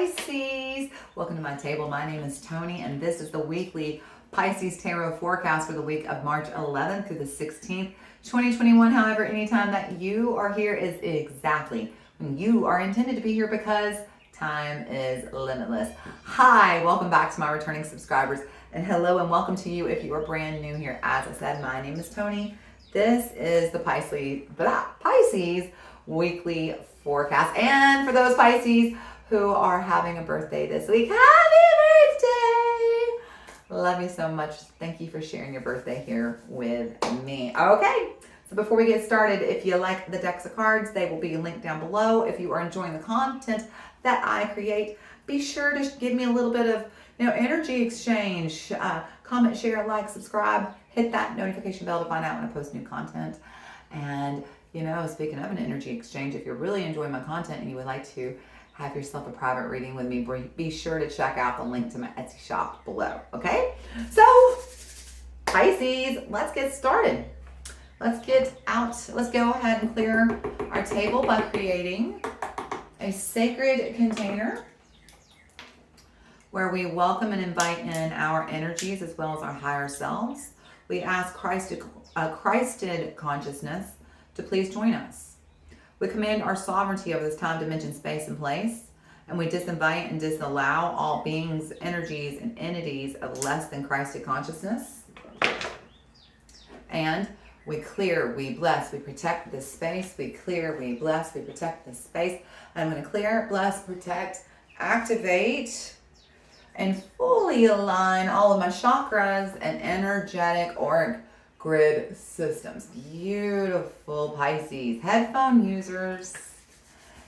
Pisces. Welcome to my table. My name is Toni, and this is the weekly Pisces Tarot forecast for the week of March 11th through the 16th, 2021. However, anytime that you are here is exactly when you are intended to be here because time is limitless. Hi, welcome back to my returning subscribers, and hello and welcome to you if you are brand new here. As I said, my name is Toni. This is the Pisces weekly forecast. And for those Pisces who are having a birthday this week, happy birthday! Love you so much. Thank you for sharing your birthday here with me. Okay, so before we get started, if you like the decks of cards, they will be linked down below. If you are enjoying the content that I create, be sure to give me a little bit of energy exchange. Comment, share, like, subscribe, hit that notification bell to find out when I post new content. And speaking of an energy exchange, if you're really enjoying my content and you would like to have yourself a private reading with me, be sure to check out the link to my Etsy shop below, okay? So, Pisces, let's get started. Let's go ahead and clear our table by creating a sacred container where we welcome and invite in our energies as well as our higher selves. We ask Christed consciousness to please join us. We command our sovereignty over this time, dimension, space, and place, and we disinvite and disallow all beings, energies, and entities of less than Christed consciousness. And we clear, we bless, we protect this space. We clear, we bless, we protect this space. I'm going to clear, bless, protect, activate, and fully align all of my chakras and energetic auric grid systems. Beautiful Pisces. Headphone users,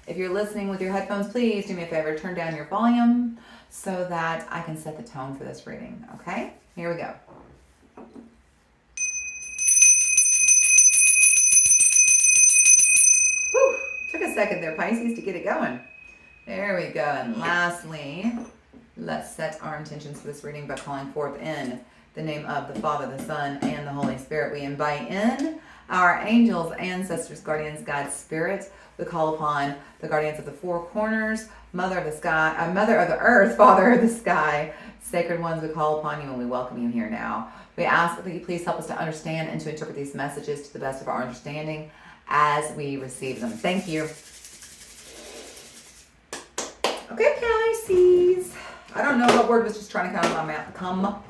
if you're listening with your headphones, please do me a favor, turn down your volume so that I can set the tone for this reading. Okay, here we go. Whew, took a second there, Pisces, to get it going. There we go. And lastly, let's set our intentions for this reading by calling forth in the name of the Father, the Son, and the Holy Spirit. We invite in our angels, ancestors, guardians, guides, spirits. We call upon the guardians of the four corners, Mother of the sky, Mother of the earth, Father of the sky, sacred ones. We call upon you and we welcome you here now. We ask that you please help us to understand and to interpret these messages to the best of our understanding as we receive them. Thank you. Okay, Pisces. I don't know what word was just trying to come out of my mouth. Come.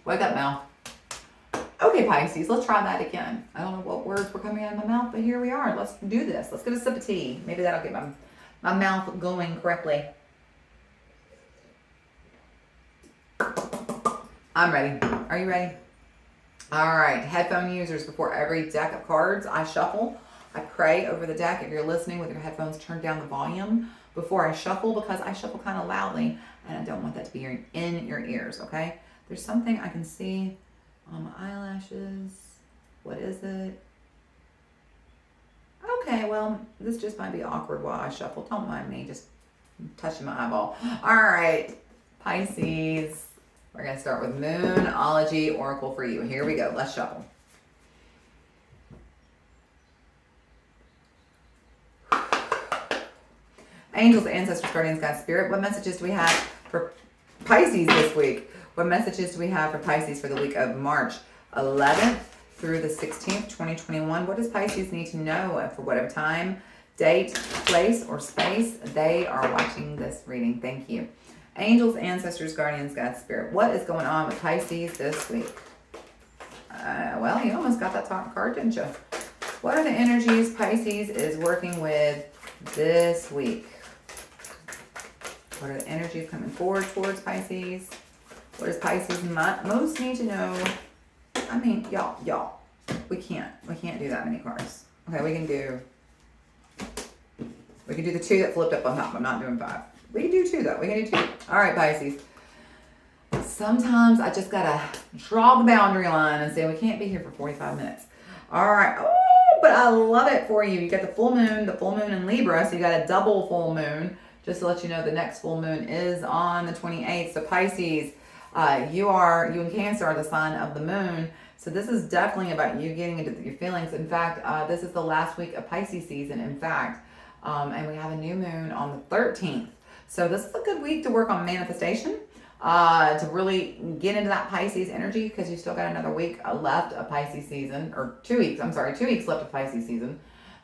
Wake up, mouth. Okay, Pisces, let's try that again. I don't know what words were coming out of my mouth, but here we are. Let's do this. Let's get a sip of tea. Maybe that'll get my mouth going correctly. I'm ready. Are you ready? All right, headphone users, before every deck of cards I shuffle, I pray over the deck. If you're listening with your headphones, turn down the volume before I shuffle because I shuffle kind of loudly and I don't want that to be in your ears, okay? There's something I can see on my eyelashes. What is it? Okay, well, this just might be awkward while I shuffle. Don't mind me just touching my eyeball. All right, Pisces. We're going to start with Moonology Oracle for you. Here we go. Let's shuffle. Angels, ancestors, guardians, guides, spirit. What messages do we have for Pisces this week? What messages do we have for Pisces for the week of March 11th through the 16th, 2021? What does Pisces need to know for whatever time, date, place, or space they are watching this reading? Thank you. Angels, ancestors, guardians, guides, spirit. What is going on with Pisces this week? Well, you almost got that top card, didn't you? What are the energies Pisces is working with this week? What are the energies coming forward towards Pisces? What does Pisces most need to know? I mean, y'all, we can't do that many cards. Okay, we can do the two that flipped up on top. I'm not doing 5. We can do 2 though. We can do 2. All right, Pisces. Sometimes I just gotta draw the boundary line and say we can't be here for 45 minutes. All right. Oh, but I love it for you. You got the full moon in Libra, so you got a double full moon. Just to let you know, the next full moon is on the 28th. So Pisces, you and Cancer are the sign of the moon. So this is definitely about you getting into your feelings. In fact, this is the last week of Pisces season. In fact, And we have a new moon on the 13th. So this is a good week to work on manifestation, to really get into that Pisces energy, because you still got another week left of Pisces season, or 2 weeks, 2 weeks left of Pisces season.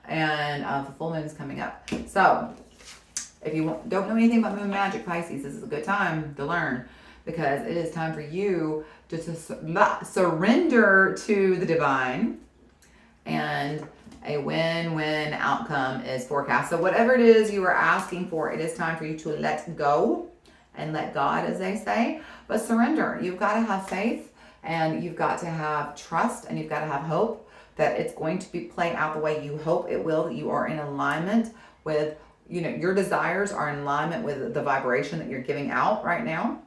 And the full moon is coming up. So if you don't know anything about moon magic, Pisces, this is a good time to learn, because it is time for you to surrender to the divine, and a win-win outcome is forecast. So whatever it is you are asking for, it is time for you to let go and let God, as they say. But surrender. You've got to have faith, and you've got to have trust, and you've got to have hope that it's going to be playing out the way you hope it will, that you are in alignment with, your desires are in alignment with the vibration that you're giving out right now.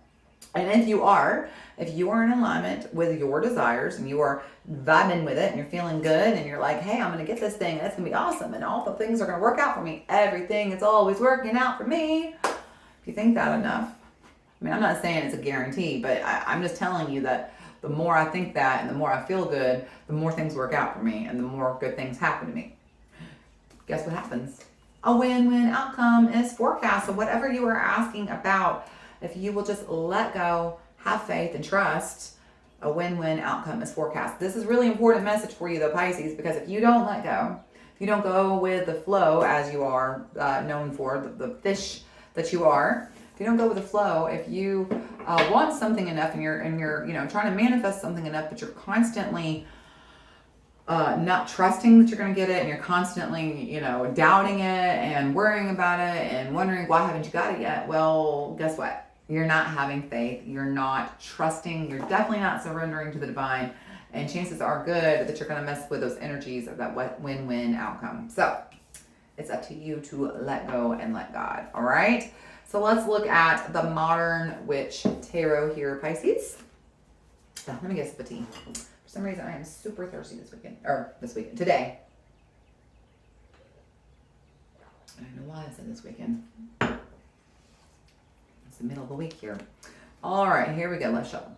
And if you are in alignment with your desires, and you are vibing with it, and you're feeling good, and you're like, hey, I'm going to get this thing, and it's going to be awesome, and all the things are going to work out for me. Everything is always working out for me. If you think that enough, I mean, I'm not saying it's a guarantee, but I'm just telling you that the more I think that, and the more I feel good, the more things work out for me, and the more good things happen to me. Guess what happens? A win-win outcome is forecast. So whatever you are asking about, if you will just let go, have faith, and trust, a win-win outcome is forecast. This is a really important message for you, though, Pisces, because if you don't let go, if you don't go with the flow, as you are known for, the fish that you are, if you don't go with the flow, if you want something enough, and you're trying to manifest something enough, but you're constantly not trusting that you're going to get it, and you're constantly, doubting it and worrying about it and wondering, why haven't you got it yet? Well, guess what? You're not having faith. You're not trusting. You're definitely not surrendering to the divine. And chances are good that you're going to mess with those energies of that win-win outcome. So it's up to you to let go and let God. All right. So let's look at the Modern Witch Tarot here, Pisces. Let me get a sip of tea. For some reason, I am super thirsty today. I don't know why I said this weekend. It's the middle of the week here. All right, here we go. Let's shuffle.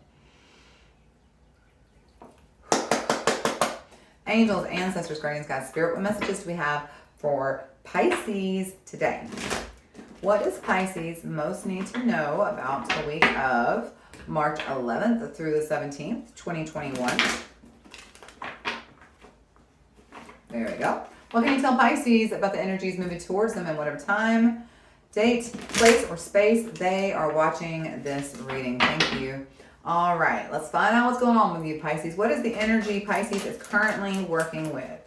Angels, ancestors, guardians, guides, spirit, what messages do we have for Pisces today? What does Pisces most need to know about the week of March 11th through the 17th, 2021? There we go. What can you tell Pisces about the energies moving towards them and whatever time, date, place, or space they are watching this reading? Thank you. All right, let's find out what's going on with you, Pisces. What is the energy Pisces is currently working with?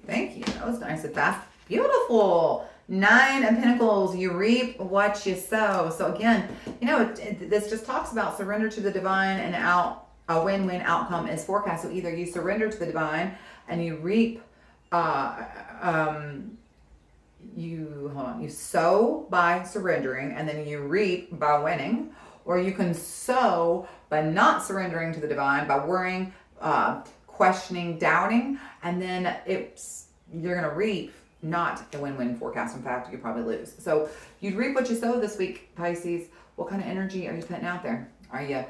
Thank you. That was nice and fast. Beautiful. 9 of Pentacles. You reap what you sow. So again, this just talks about surrender to the divine, and a win-win outcome is forecast. So either you surrender to the divine and you reap, you sow by surrendering, and then you reap by winning. Or you can sow by not surrendering to the divine, by worrying, questioning, doubting, and then you're going to reap not a win-win forecast. In fact, you probably lose. So you'd reap what you sow this week, Pisces. What kind of energy are you putting out there? Are you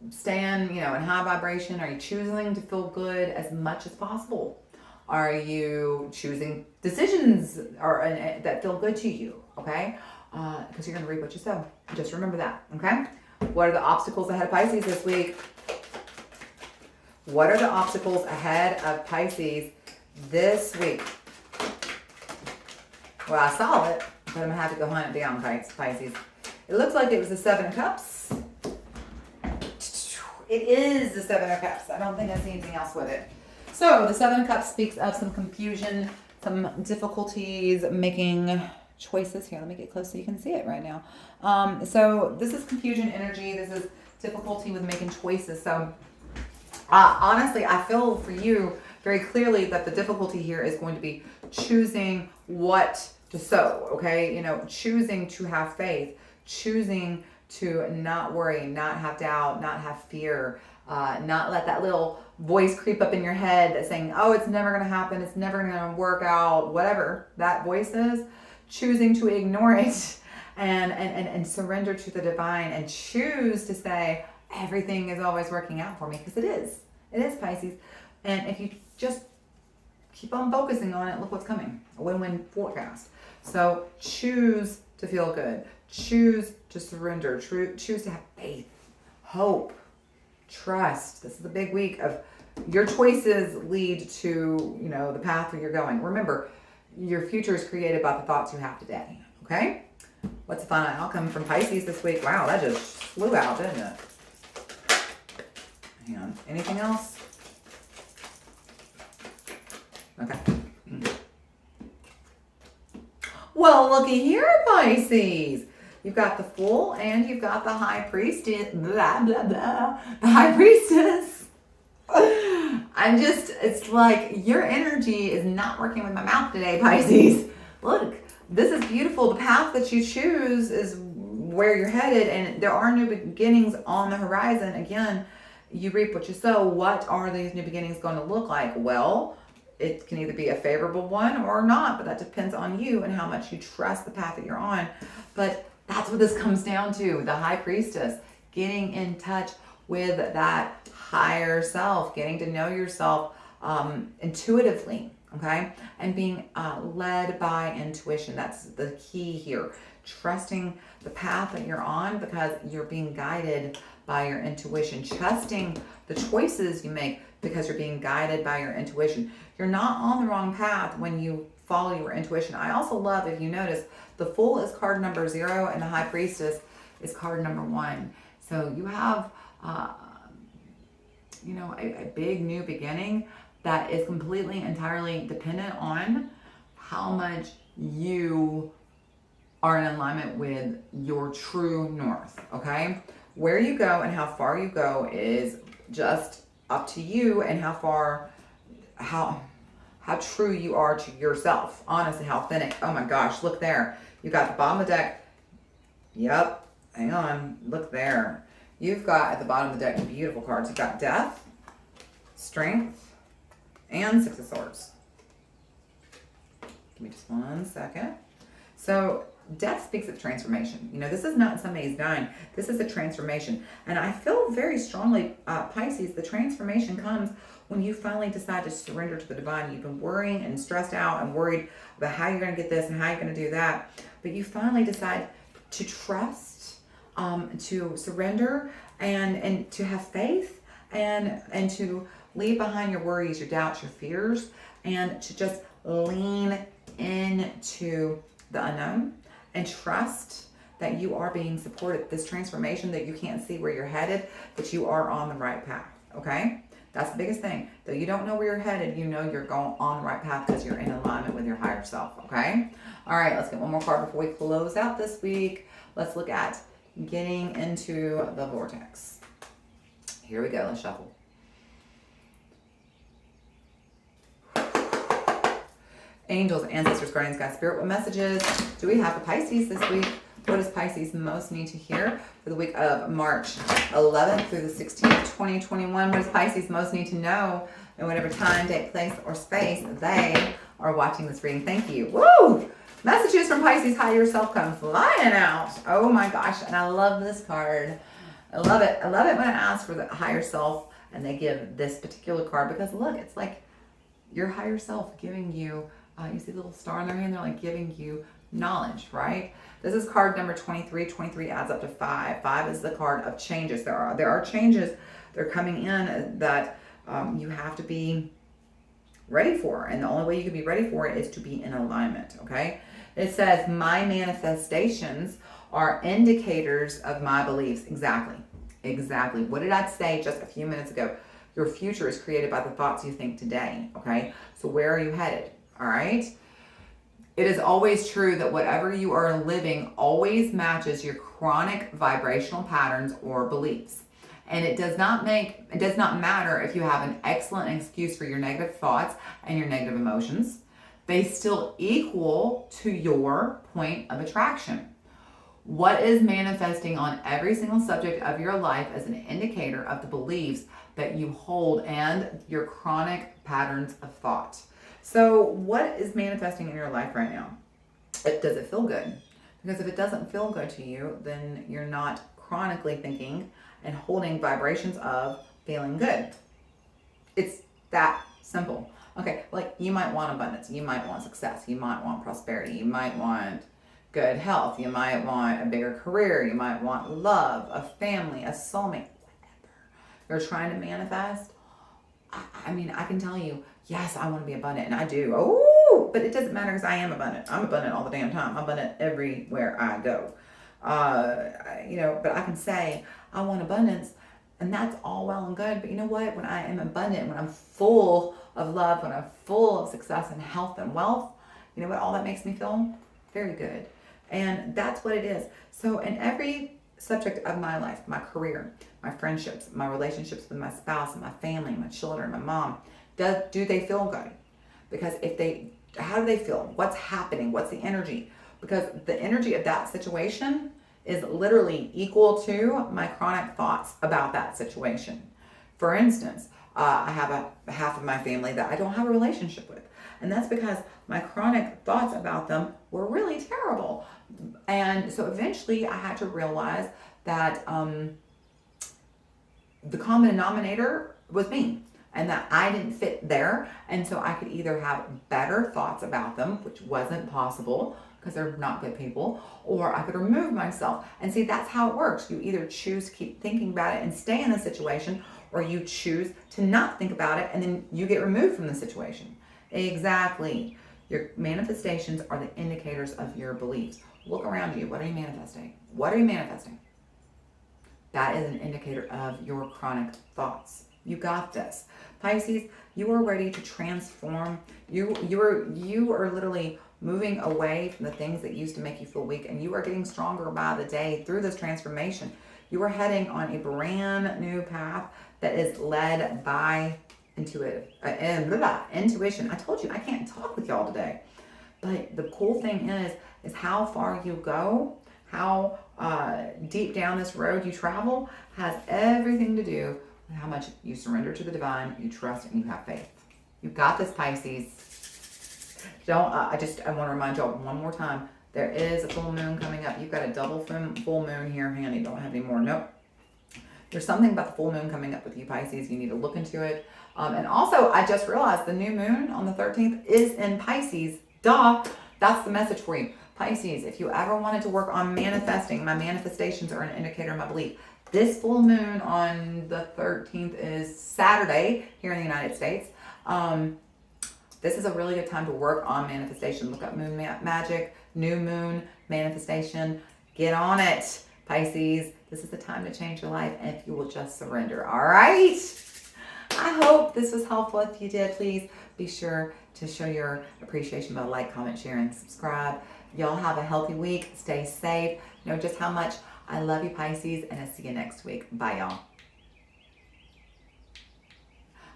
staying, in high vibration? Are you choosing to feel good as much as possible? Are you choosing decisions that feel good to you? Okay? Because you're going to reap what you sow. Just remember that, okay? What are the obstacles ahead of Pisces this week? What are the obstacles ahead of Pisces this week? Well, I saw it, but I'm going to have to go hunt it down, Pisces. It looks like it was the 7 of Cups. It is the 7 of Cups. I don't think I see anything else with it. So the 7 of Cups speaks of some confusion, some difficulties making choices. Here, let me get close so you can see it right now. So this is confusion energy. This is difficulty with making choices. So honestly, I feel for you very clearly that the difficulty here is going to be choosing what to sow, okay? Choosing to have faith, choosing to not worry, not have doubt, not have fear, not let that little voice creep up in your head that's saying, oh, it's never going to happen, it's never going to work out, whatever that voice is. Choosing to ignore it and surrender to the divine, and choose to say, everything is always working out for me, because it is, Pisces. And if you just keep on focusing on it. Look what's coming. A win-win forecast. So choose to feel good. Choose to surrender. Choose to have faith, hope, trust. This is the big week of your choices lead to, the path where you're going. Remember, your future is created by the thoughts you have today. Okay? What's the final outcome from Pisces this week? Wow, that just flew out, didn't it? Hang on. Anything else? Okay. Well, looky here, Pisces. You've got the Fool and you've got the High Priestess. Blah, blah, blah. The High Priestess. It's like your energy is not working with my mouth today, Pisces. Look, this is beautiful. The path that you choose is where you're headed, and there are new beginnings on the horizon. Again, you reap what you sow. What are these new beginnings going to look like? Well, it can either be a favorable one or not, but that depends on you and how much you trust the path that you're on. But that's what this comes down to. The High Priestess, getting in touch with that higher self, getting to know yourself intuitively, okay? And being led by intuition. That's the key here. Trusting the path that you're on because you're being guided by your intuition. Trusting the choices you make because you're being guided by your intuition. You're not on the wrong path when you follow your intuition. I also love, if you notice, the Fool is card number 0 and the High Priestess is card number 1. So you have, a big new beginning that is completely, entirely dependent on how much you are in alignment with your true north, okay? Where you go and how far you go is just up to you, and how true you are to yourself. Honestly, how authentic. Oh my gosh, look there. You got the bottom of the deck. Yep. Hang on. Look there. You've got at the bottom of the deck beautiful cards. You've got Death, Strength, and 6 of Swords. Give me just 1 second. So Death speaks of transformation. This is not somebody's dying. This is a transformation. And I feel very strongly, Pisces, the transformation comes when you finally decide to surrender to the divine. You've been worrying and stressed out and worried about how you're going to get this and how you're going to do that. But you finally decide to trust, to surrender, and to have faith, and to leave behind your worries, your doubts, your fears, and to just lean into the unknown and trust that you are being supported. This transformation that you can't see where you're headed, that you are on the right path, okay? That's the biggest thing. Though you don't know where you're headed, you know you're going on the right path because you're in alignment with your higher self, okay? All right, let's get one more card before we close out this week. Let's look at getting into the vortex. Here we go, let's shuffle. Angels, ancestors, guardians, God, spirit, what messages do we have for Pisces this week? What does Pisces most need to hear for the week of March 11th through the 16th, 2021? What does Pisces most need to know in whatever time, date, place, or space they are watching this reading? Thank you. Woo! Messages from Pisces higher self come flying out. Oh my gosh, and I love this card. I love it. I love it when I ask for the higher self and they give this particular card, because look, it's like your higher self giving you, you see the little star in their hand, they're like giving you knowledge, right? This is card number 23. 23 adds up to 5. 5 is the card of changes. There are changes that are coming in that you have to be ready for. And the only way you can be ready for it is to be in alignment, okay? It says, my manifestations are indicators of my beliefs. Exactly. What did I say just a few minutes ago? Your future is created by the thoughts you think today, okay? So where are you headed, all right? It is always true that whatever you are living always matches your chronic vibrational patterns or beliefs. And it does not matter if you have an excellent excuse for your negative thoughts and your negative emotions. They still equal to your point of attraction. What is manifesting on every single subject of your life is an indicator of the beliefs that you hold and your chronic patterns of thought. So what is manifesting in your life right now? Does it feel good? Because if it doesn't feel good to you, then you're not chronically thinking and holding vibrations of feeling good. It's that simple. Okay, like you might want abundance, you might want success, you might want prosperity, you might want good health, you might want a bigger career, you might want love, a family, a soulmate, whatever you're trying to manifest. I mean, I can tell you, yes, I want to be abundant, and I do. Oh, but it doesn't matter because I am abundant. I'm abundant all the damn time. I'm abundant everywhere I go. But I can say I want abundance, and that's all well and good. But you know what? When I am abundant, when I'm full of love, when I'm full of success and health and wealth, you know what? All that makes me feel very good, and that's what it is. So in every subject of my life, my career, my friendships, my relationships with my spouse and my family, my children, my mom, do they feel good? Because how do they feel? What's happening? What's the energy? Because the energy of that situation is literally equal to my chronic thoughts about that situation. For instance, I have a half of my family that I don't have a relationship with. And that's because my chronic thoughts about them were really terrible. And so eventually I had to realize that the common denominator was me, and that I didn't fit there. And so I could either have better thoughts about them, which wasn't possible because they're not good people, or I could remove myself. And see, that's how it works. You either choose to keep thinking about it and stay in the situation, or you choose to not think about it and then you get removed from the situation. Exactly. Your manifestations are the indicators of your beliefs. Look around you. What are you manifesting? What are you manifesting? That is an indicator of your chronic thoughts. You got this. Pisces, you are ready to transform. You are literally moving away from the things that used to make you feel weak, and you are getting stronger by the day through this transformation. You are heading on a brand new path that is led by intuition. I told you I can't talk with y'all today. But the cool thing is how far you go, how deep down this road you travel has everything to do with how much you surrender to the divine, you trust, and you have faith. You got this, Pisces. I want to remind y'all one more time, there is a full moon coming up. You've got a double full moon here handy. Don't have any more. Nope. There's something about the full moon coming up with you, Pisces. You need to look into it. And also, I just realized the new moon on the 13th is in Pisces. Duh. That's the message for you. Pisces, if you ever wanted to work on manifesting, my manifestations are an indicator of my belief. This full moon on the 13th is Saturday here in the United States. This is a really good time to work on manifestation. Look up moon magic, new moon, manifestation. Get on it, Pisces. This is the time to change your life if you will just surrender. All right? I hope this was helpful. If you did, please be sure to show your appreciation by like, comment, share, and subscribe. Y'all have a healthy week. Stay safe. Know just how much I love you, Pisces, and I'll see you next week. Bye, y'all.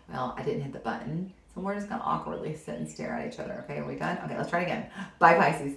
Well, I didn't hit the button, so we're just going to awkwardly sit and stare at each other. Okay, are we done? Okay, let's try it again. Bye, Pisces.